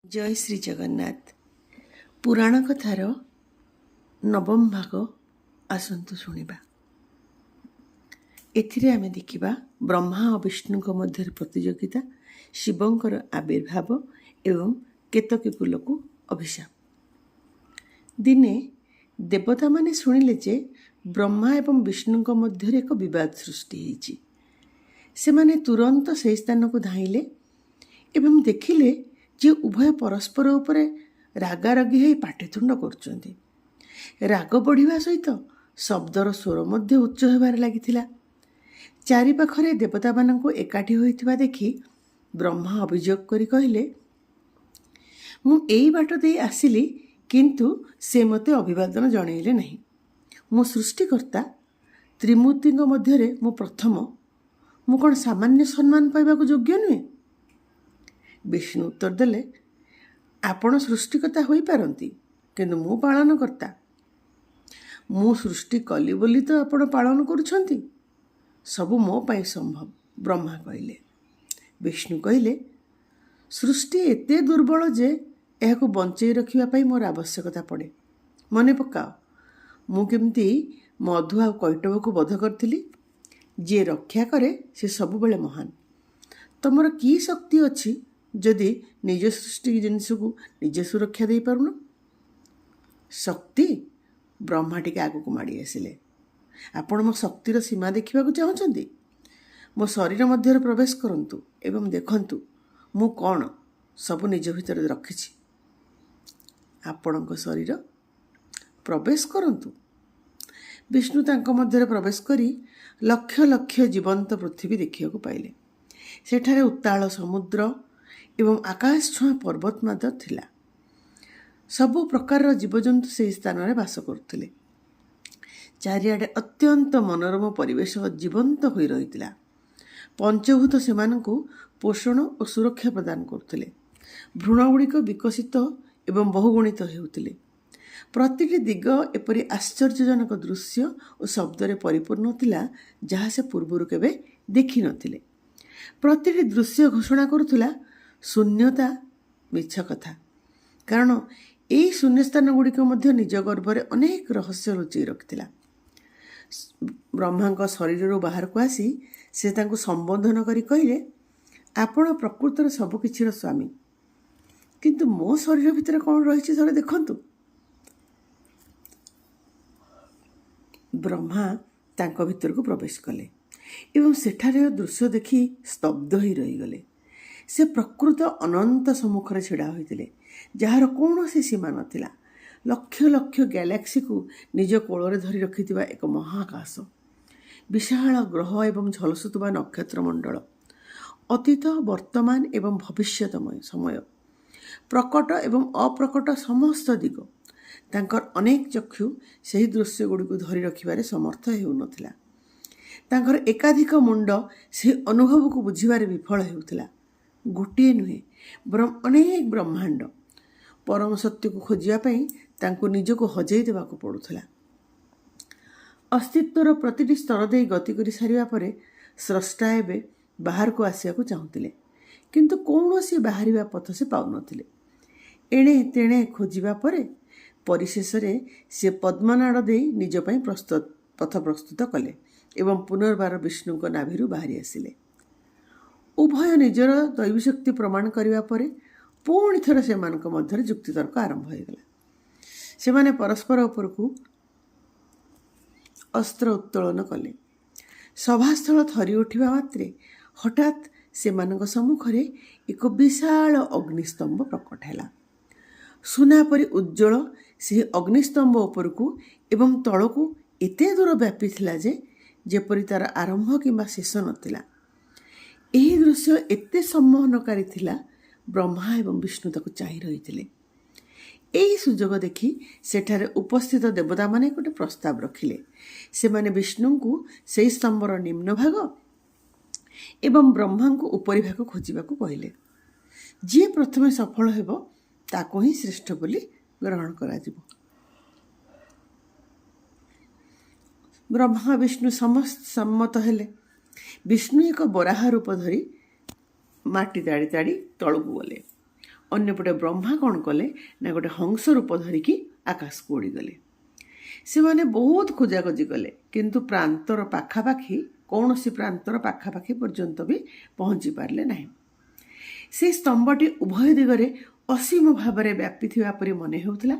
जय श्री जगन्नाथ। पुराण कथार नवम भाग आसतु शुणा। एथिरे आमे देखिबा ब्रह्मा और विष्णु मध्य प्रतियोगिता, शिवंकर आविर्भाव एवं केतकी फूल को अभिशाप। दिने देवता माने शुणिले जे ब्रह्मा एवं विष्णु मध्य एक विवाद सृष्टि होइछि। सेमाने तुरंत से स्थान को धाइले एवं देखिले जे उभय परस्पर उपरे रागारागी होई पाटितुंड करुचंती। राग बढ़िवा सहित शब्दर स्वर मध्य उच्च होबार लागिथिला। चारि पाखरे देवता मानंको एकाठी होइथिबा देखि ब्रह्मा अभियोग करी कहिले, मु एई बाट देई आसिली, किंतु से मते अभिवादन जणैले नहीं। मु सृष्टिकर्ता त्रिमूर्तिंक मध्यरे मु प्रथम, मु कोन सामान्य सम्मान पाइबाको योग्य नुहे? विष्णु उत्तर देले, आपण सृष्टिकर्ता होई पारंती, किंतु मु पालन करता। मु सृष्टि कली बोली तो आपण पालन करुछंती। सबु मो पाई संभव, ब्रह्मा कहिले। विष्णु कहिले, सृष्टि एते दुर्बल जे एहाको बंचई रखिबा पाई मोर आवश्यकता पड़े। मने पकाओ, मु केमती मधु आ कैटव को बध करथिली। जे रक्षा करे से सबु बेले महान। तमर की शक्ति अछि जदि निज सृष्टि जिनस को निजे सुरक्षा दे पारुन? शक्ति? ब्रह्मा टिके आगु को माड़ी आसिले। आपण मो शक्तिर सीमा देखिबा को चाहउछंती? मो शरीर मध्य प्रवेश करंतु एवं देखंतु मु कौन सब निज भितर रखिछि। आपणक शरीर प्रवेश करंतु। विष्णु तांको मध्य प्रवेश करी लक्ष लक्ष जीवंत पृथ्वी देखिया को पाइले। सेठारे उत्ताल समुद्र एवं आकाश छुआ पर्वत मात्र थिला। सबु प्रकार जीवजंतु से स्थान में बास करुथिले। चारिआडे अत्यंत मनोरम परिवेश जीवंत होई रहितिला। पंचभूत सेमानंकु पोषण और सुरक्षा प्रदान करुथिले। भ्रूणगुड़िक विकसित एवं बहुगुणित हेउथिले। प्रतिटी दिग एपरि आश्चर्यजनक दृश्य और शब्दरे परिपूर्ण थिला, जहा से पूर्वरु केबे देखि नथिले। प्रतिटी दृश्य घोषणा करुथिला शून्यता, मिछ कथा। कारण यही शून्यस्थान गुड़िक मध्य निज गर्भरे अनेक रहस्य लुचि रखिथिला। ब्रह्मा शरीर बाहर को आसी से तांको संबोधन करी कहिले, आपण प्रकृतर सबकिछिर स्वामी, किंतु मो शरीर भितर कौन रही थोड़े देखंतु। ब्रह्मा तांको भितर को प्रवेश कले एवं सेठारे दृश्य देखि स्तब्ध होई रहीगले। से प्रकृत अनंत सम्मुखरे छिड़ा होइतिले, जार कौनसी सीमा नथिला। लक्ष लक्ष गैलेक्सी को निज कोଳରେ धरी रखिथिबा एक महाकाश, विशाल ग्रह एवं झलसुतुबा नक्षत्र मंडल, अतीत वर्तमान एवं भविष्यतमय समय, प्रकट एवं अप्रकट समस्त दिग। तांकर अनेक चक्षु सही दृश्य गुड़िक धरी रखिबारे समर्थ हेउ नथिला। तांकर एकाधिक मुंड से अनुभव को बुझिबारे विफल हेउथिला। गोटे नुहे अनेक ब्रह्मांड परम सत्य को खोजिया पाई तांको निजको हजई देवाको पड़ुथिला। अस्तित्वर प्रतिटी स्तर दे गति करि सारिबा परे स्रष्टा एबे बाहर को आसिया को चाहुतिले, किंतु कौनसी बाहरिबा पथ से पाउ नथिले। एणे तेणे खोजिबा परे परिशेष रे से पद्मनाड़ दे निज पई पथ प्रस्तुत कले एवं पुनर्बार विष्णु को नाभिरु बाहरी आसिले। उभय निजर दैवी शक्ति प्रमाण करिबा परे पुणी थर से मध्य जुक्तितर्क आरंभ हो गला। से माने परस्पर उपरकू अस्त्र उत्तोलन कले। सभास्थल थरी उठिबा मात्रे हठात से सम्मुखरे एक विशाल अग्निस्तंभ प्रकट हैला। सुना परि उज्जवल से अग्निस्तंभ उपरकू एवं तलकू एते दूर व्यापी थिला जे जेपरि तार आरंभ किंबा शेष नथिला। एही दृश्य एते सम्मोहनकारी थिला, ब्रह्मा एवं विष्णु ताको चाहि रहिथिले। एही सुजोग देखि सेठारे उपस्थित देवता माने गोटे प्रस्ताव रखिले। से माने विष्णु को सेही स्तंभर निम्न भाग एवं ब्रह्मा को उपरि भाग खोजिबा को कहिले। जे प्रथमे सफल हेबो ताको ही श्रेष्ठ बोली ग्रहण करा जिवो। ब्रह्मा विष्णु समस्त सम्मत हेले। विष्णु एक बराह रूप धरी माटी ताड़ी ताड़ी तलू गले। ଅନ୍ୟପଟେ ବ୍ରହ୍ମା କ'ଣ କଲେ ନା ଗୋଟେ ହଂସ ରୂପ ଧରିକି ଆକାଶକୁ ଉଡ଼ିଗଲେ। ସେମାନେ ବହୁତ ଖୋଜାଖୋଜି କଲେ, କିନ୍ତୁ ପ୍ରାନ୍ତର ପାଖାପାଖି କୌଣସି ପ୍ରାନ୍ତର ପାଖାପାଖି ପର୍ଯ୍ୟନ୍ତ ବି ପହଞ୍ଚି ପାରିଲେ ନାହିଁ। ସେହି ସ୍ତମ୍ଭଟି ଉଭୟ ଦିଗରେ ଅସୀମ ଭାବରେ ବ୍ୟାପିଥିବା ପରି ମନେ ହେଉଥିଲା,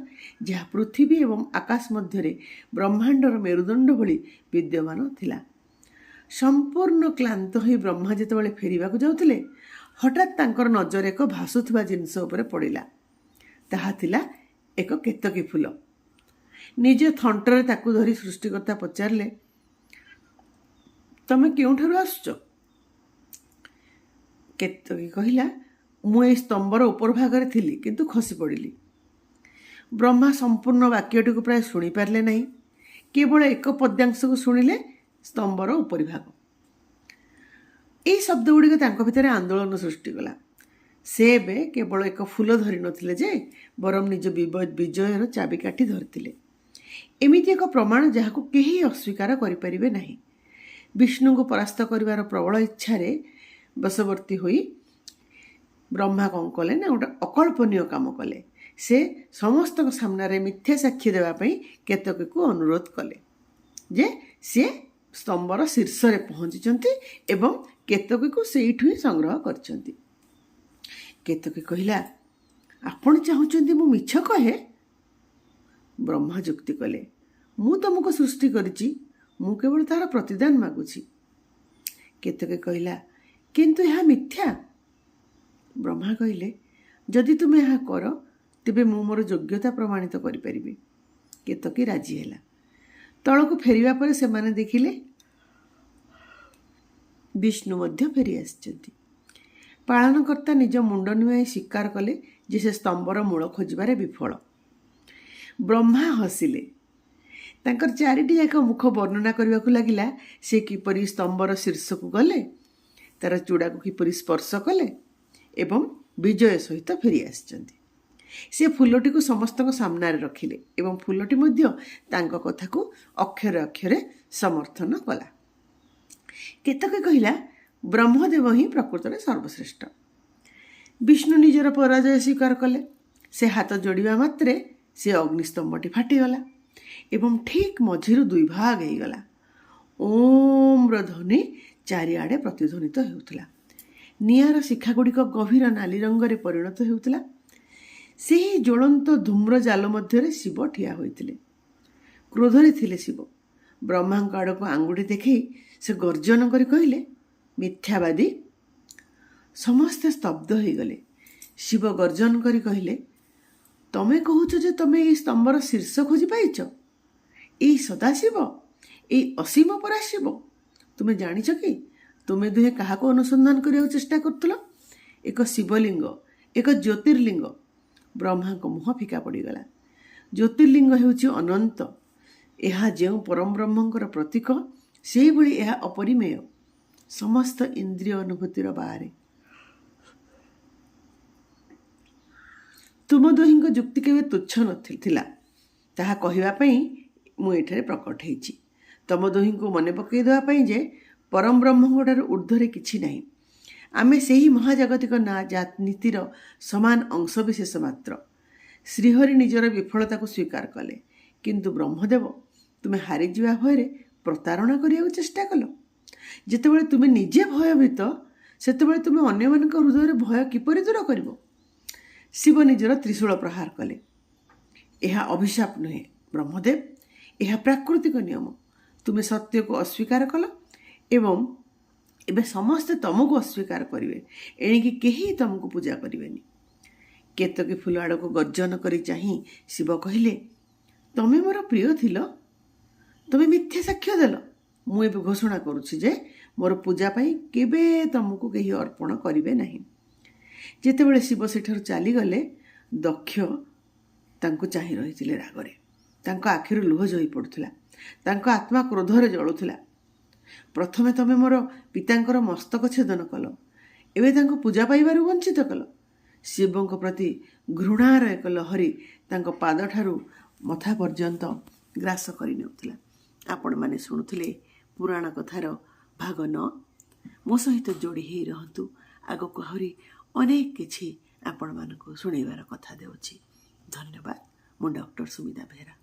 ଯାହା ପୃଥିବୀ ଏବଂ ଆକାଶ ମଧ୍ୟରେ ବ୍ରହ୍ମାଣ୍ଡର ମେରୁଦଣ୍ଡ ଭଳି ବିଦ୍ୟମାନ ଥିଲା। ସମ୍ପୂର୍ଣ୍ଣ କ୍ଳାନ୍ତ ହୋଇ ବ୍ରହ୍ମା ଯେତେବେଳେ ଫେରିବାକୁ ଯାଉଥିଲେ, ହଠାତ୍ ତାଙ୍କର ନଜର ଏକ ଭାସୁଥିବା ଜିନିଷ ଉପରେ ପଡ଼ିଲା। ତାହା ଥିଲା ଏକ କେତକୀ ଫୁଲ। ନିଜ ଥଣ୍ଟରେ ତାକୁ ଧରି ସୃଷ୍ଟିକର୍ତ୍ତା ପଚାରିଲେ, ତମେ କେଉଁଠାରୁ ଆସୁଛ? କେତକୀ କହିଲା, ମୁଁ ଏହି ସ୍ତମ୍ଭର ଉପର ଭାଗରେ ଥିଲି, କିନ୍ତୁ ଖସି ପଡ଼ିଲି। ବ୍ରହ୍ମା ସମ୍ପୂର୍ଣ୍ଣ ବାକ୍ୟଟିକୁ ପ୍ରାୟ ଶୁଣିପାରିଲେ ନାହିଁ, କେବଳ ଏକ ପଦ୍ୟାଂଶକୁ ଶୁଣିଲେ, ସ୍ତମ୍ଭର ଉପରି ଭାଗ। ଏହି ଶବ୍ଦ ଗୁଡ଼ିକ ତାଙ୍କ ଭିତରେ ଆନ୍ଦୋଳନ ସୃଷ୍ଟି କଲା। ସେ ଏବେ କେବଳ ଏକ ଫୁଲ ଧରି ନଥିଲେ ଯେ, ବରଂ ନିଜ ବିଜୟର ଚାବିକାଠି ଧରିଥିଲେ। ଏମିତି ଏକ ପ୍ରମାଣ ଯାହାକୁ କେହି ଅସ୍ୱୀକାର କରିପାରିବେ ନାହିଁ। ବିଷ୍ଣୁଙ୍କୁ ପରାସ୍ତ କରିବାର ପ୍ରବଳ ଇଚ୍ଛାରେ ବଶବର୍ତ୍ତୀ ହୋଇ ବ୍ରହ୍ମା କ'ଣ କଲେ ନା ଗୋଟେ ଅକଳ୍ପନୀୟ କାମ କଲେ। ସେ ସମସ୍ତଙ୍କ ସାମ୍ନାରେ ମିଥ୍ୟା ସାକ୍ଷୀ ଦେବା ପାଇଁ କେତକୀକୁ ଅନୁରୋଧ କଲେ ଯେ ସେ ସ୍ତମ୍ଭର ଶୀର୍ଷରେ ପହଞ୍ଚିଛନ୍ତି ଏବଂ କେତକୀକୁ ସେଇଠୁ ହିଁ ସଂଗ୍ରହ କରିଛନ୍ତି। କେତକୀ କହିଲା, ଆପଣ ଚାହୁଁଛନ୍ତି ମୁଁ ମିଛ କହେ? ବ୍ରହ୍ମା ଯୁକ୍ତି କଲେ, ମୁଁ ତମକୁ ସୃଷ୍ଟି କରିଛି, ମୁଁ କେବଳ ତାହାର ପ୍ରତିଦାନ ମାଗୁଛି। କେତକୀ କହିଲା, କିନ୍ତୁ ଏହା ମିଥ୍ୟା। ବ୍ରହ୍ମା କହିଲେ, ଯଦି ତୁମେ ଏହା କର, ତେବେ ମୁଁ ମୋର ଯୋଗ୍ୟତା ପ୍ରମାଣିତ କରିପାରିବି। କେତକୀ ରାଜି ହେଲା। ତଳକୁ ଫେରିବା ପରେ ସେମାନେ ଦେଖିଲେ ବିଷ୍ଣୁ ମଧ୍ୟ ଫେରି ଆସିଛନ୍ତି। ପାଳନକର୍ତ୍ତା ନିଜ ମୁଣ୍ଡ ନୁଆଁଇ ସ୍ୱୀକାର କଲେ ଯେ ସେ ସ୍ତମ୍ଭର ମୂଳ ଖୋଜିବାରେ ବିଫଳ। ବ୍ରହ୍ମା ହସିଲେ। ତାଙ୍କର ଚାରିଟି ଯାକ ମୁଖ ବର୍ଣ୍ଣନା କରିବାକୁ ଲାଗିଲା ସେ କିପରି ସ୍ତମ୍ଭର ଶୀର୍ଷକୁ ଗଲେ, ତାର ଚୂଡ଼ାକୁ କିପରି ସ୍ପର୍ଶ କଲେ ଏବଂ ବିଜୟ ସହିତ ଫେରି ଆସିଛନ୍ତି। ସେ ଫୁଲଟିକୁ ସମସ୍ତଙ୍କ ସାମ୍ନାରେ ରଖିଲେ ଏବଂ ଫୁଲଟି ମଧ୍ୟ ତାଙ୍କ କଥାକୁ ଅକ୍ଷରେ ଅକ୍ଷରେ ସମର୍ଥନ କଲା। କେତକୀ କହିଲା, ବ୍ରହ୍ମଦେବ ହିଁ ପ୍ରକୃତରେ ସର୍ବଶ୍ରେଷ୍ଠ। ବିଷ୍ଣୁ ନିଜର ପରାଜୟ ସ୍ୱୀକାର କଲେ। ସେ ହାତ ଯୋଡ଼ିବା ମାତ୍ରେ ସେ ଅଗ୍ନିସ୍ତମ୍ଭଟି ଫାଟିଗଲା ଏବଂ ଠିକ୍ ମଝିରୁ ଦୁଇ ଭାଗ ହେଇଗଲା। ଓମ୍ର ଧ୍ୱନି ଚାରିଆଡ଼େ ପ୍ରତିଧ୍ୱନିତ ହେଉଥିଲା। ନିଆଁର ଶିଖାଗୁଡ଼ିକ ଗଭୀର ନାଲି ରଙ୍ଗରେ ପରିଣତ ହେଉଥିଲା। ସେହି ଜ୍ୱଳନ୍ତ ଧୂମ୍ର ଜାଲ ମଧ୍ୟରେ ଶିବ ଠିଆ ହୋଇଥିଲେ। କ୍ରୋଧରେ ଥିଲେ ଶିବ। ବ୍ରହ୍ମାଙ୍କ ଆଡ଼କୁ ଆଙ୍ଗୁଠି ଦେଖାଇ ସେ ଗର୍ଜନ କରି କହିଲେ, ମିଥ୍ୟାବାଦୀ। ସମସ୍ତେ ସ୍ତବ୍ଧ ହୋଇଗଲେ। ଶିବ ଗର୍ଜନ କରି କହିଲେ, ତମେ କହୁଛ ଯେ ତମେ ଏହି ସ୍ତମ୍ଭର ଶୀର୍ଷ ଖୋଜି ପାଇଛ? ଏଇ ସଦାଶିବ, ଏଇ ଅସୀମ ପରାଶିବ, ତୁମେ ଜାଣିଛ କି ତୁମେ ଦୁହେଁ କାହାକୁ ଅନୁସନ୍ଧାନ କରିବାକୁ ଚେଷ୍ଟା କରୁଥିଲ? ଏକ ଶିବଲିଙ୍ଗ, ଏକ ଜ୍ୟୋତିର୍ଲିଙ୍ଗ। ବ୍ରହ୍ମାଙ୍କ ମୁହଁ ଫିକା ପଡ଼ିଗଲା। ଜ୍ୟୋତିର୍ଲିଙ୍ଗ ହେଉଛି ଅନନ୍ତ। ଏହା ଯେଉଁ ପରମ ବ୍ରହ୍ମଙ୍କର ପ୍ରତୀକ, ସେହିଭଳି ଏହା ଅପରିମେୟ, ସମସ୍ତ ଇନ୍ଦ୍ରିୟ ଅନୁଭୂତିର ବାହାରେ। ତୁମ ଦୁହିଁଙ୍କ ଯୁକ୍ତି କେବେ ତୁଚ୍ଛ ନଥିଲା, ତାହା କହିବା ପାଇଁ ମୁଁ ଏଠାରେ ପ୍ରକଟ ହେଇଛି। ତମ ଦୁହିଁଙ୍କୁ ମନେ ପକାଇ ଦେବା ପାଇଁ ଯେ ପରମ ବ୍ରହ୍ମଙ୍କଠାରୁ ଉର୍ଦ୍ଧ୍ୱରେ କିଛି ନାହିଁ। ଆମେ ସେହି ମହାଜାଗତିକ ନୀତିର ସମାନ ଅଂଶବିଶେଷ ମାତ୍ର। ଶ୍ରୀହରି ନିଜର ବିଫଳତାକୁ ସ୍ୱୀକାର କଲେ, କିନ୍ତୁ ବ୍ରହ୍ମଦେବ, ତୁମେ ହାରିଯିବା ଭୟରେ ପ୍ରତାରଣା କରିବାକୁ ଚେଷ୍ଟା କଲ। ଯେତେବେଳେ ତୁମେ ନିଜେ ଭୟଭୀତ, ସେତେବେଳେ ତୁମେ ଅନ୍ୟମାନଙ୍କ ହୃଦୟରେ ଭୟ କିପରି ଦୂର କରିବ? ଶିବ ନିଜର ତ୍ରିଶୂଳ ପ୍ରହାର କଲେ। ଏହା ଅଭିଶାପ ନୁହେଁ ବ୍ରହ୍ମଦେବ, ଏହା ପ୍ରାକୃତିକ ନିୟମ। ତୁମେ ସତ୍ୟକୁ ଅସ୍ୱୀକାର କଲ ଏବଂ ଏବେ ସମସ୍ତେ ତମକୁ ଅସ୍ୱୀକାର କରିବେ। ଏଣିକି କେହି ତମକୁ ପୂଜା କରିବେନି। କେତକୀ ଫୁଲ ଆଡ଼କୁ ଗର୍ଜନ କରି ଚାହିଁ ଶିବ କହିଲେ, ତମେ ମୋର ପ୍ରିୟ ଥିଲ, ତମେ ମିଥ୍ୟା ସାକ୍ଷ୍ୟ ଦେଲ। ମୁଁ ଏବେ ଘୋଷଣା କରୁଛି ଯେ ମୋର ପୂଜା ପାଇଁ କେବେ ତମକୁ କେହି ଅର୍ପଣ କରିବେ ନାହିଁ। ଯେତେବେଳେ ଶିବ ସେଠାରୁ ଚାଲିଗଲେ, ଦକ୍ଷ ତାଙ୍କୁ ଚାହିଁ ରହିଥିଲେ ରାଗରେ। ତାଙ୍କ ଆଖିରୁ ଲୁହ ଝରି ପଡ଼ୁଥିଲା। ତାଙ୍କ ଆତ୍ମା କ୍ରୋଧରେ ଜଳୁଥିଲା। ପ୍ରଥମେ ତମେ ମୋର ପିତାଙ୍କର ମସ୍ତକ ଛେଦନ କଲ, ଏବେ ତାଙ୍କୁ ପୂଜା ପାଇବାରୁ ବଞ୍ଚିତ କଲ। ଶିବଙ୍କ ପ୍ରତି ଘୃଣାର ଏକ ଲହରୀ ତାଙ୍କ ପାଦଠାରୁ ମଥା ପର୍ଯ୍ୟନ୍ତ ଗ୍ରାସ କରିନେଉଥିଲା। ଆପଣମାନେ ଶୁଣୁଥିଲେ ପୁରାଣ କଥାର ଭାଗ 9। ମୋ ସହିତ ଯୋଡ଼ି ହେଇ ରହନ୍ତୁ। ଆଗକୁ ଆହୁରି ଅନେକ କିଛି ଆପଣମାନଙ୍କୁ ଶୁଣେଇବାର କଥା ଦେଉଛି। ଧନ୍ୟବାଦ। ମୁଁ ଡକ୍ଟର ସୁମିତା ବେହେରା।